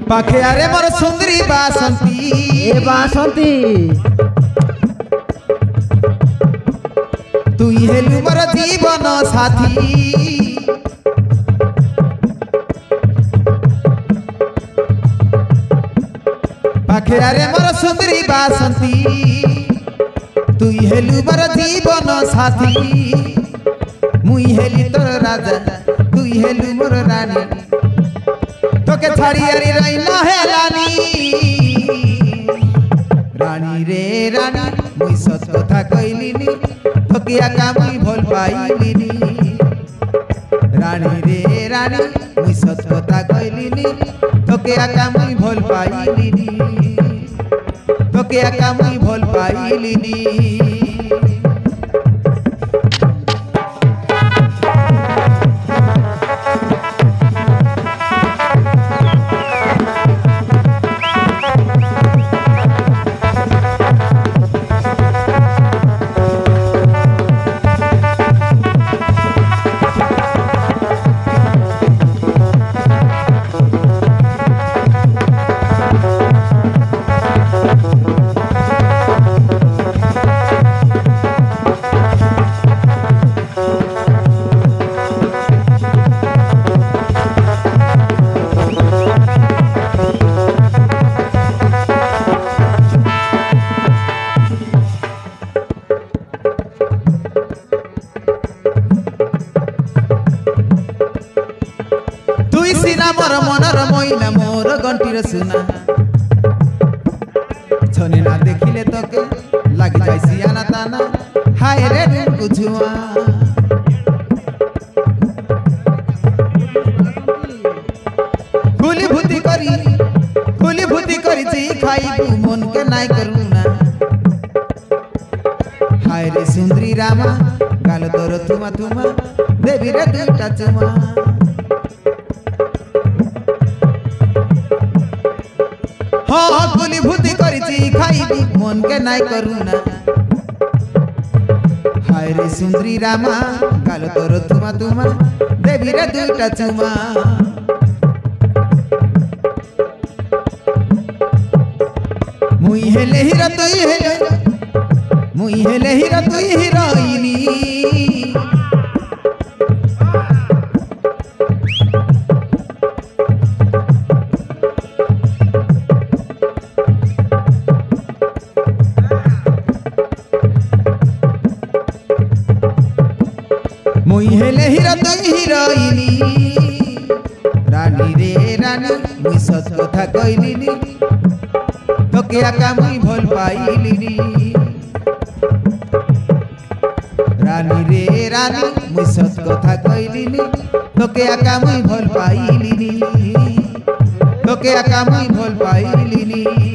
पाखे आरे मोर सुंदरी बासंती ए बासंती तू हेलु मोर जीवन साथी पाखे आरे मोर सुंदरी बासंती तू हेलु मोर जीवन साथी मुई हेली तोर राजा तू हेलु मोर रानी तोके छाड़ी आरी रही ना है रानी रे रानी मुई सत कथा कहलिनी तोके आका मुई भल पाइलिनी रानी रे रानी मुई सत कथा कहलिनी तोके आका मुई भल पाइलिनी तोके आका मुई भल पाइलिनी मोर मनर मैना मोर गंटीर सुना छने ना देखिले तके लागी जाय सियाना ताना हाय रे डुंगु छुआ खुली भूति करी जी खाई मन के नाय करूना हाय रे सुंदरी रामा गाल तोर तुमा तुमा देवी रे दुटा चुमा हाँ खुली भूति करी खाई मन के नाय करूना हाय रे सुंदरी रामा गाल तोर तुमा तुमा देवी रे दुटा चुमा मुई हेले हीरा तुई हिरोइनी मुई हेले हीरा तुई हिरोइनी रानी रे रानी मुई सत कथा कहलिनी तोके आका मुई भल पाइलिनी रानी रे रानी मुई सत कथा कहलिनी तोके आका मुई भल पाइलिनी तोके आका मुई भल पाइलिनी।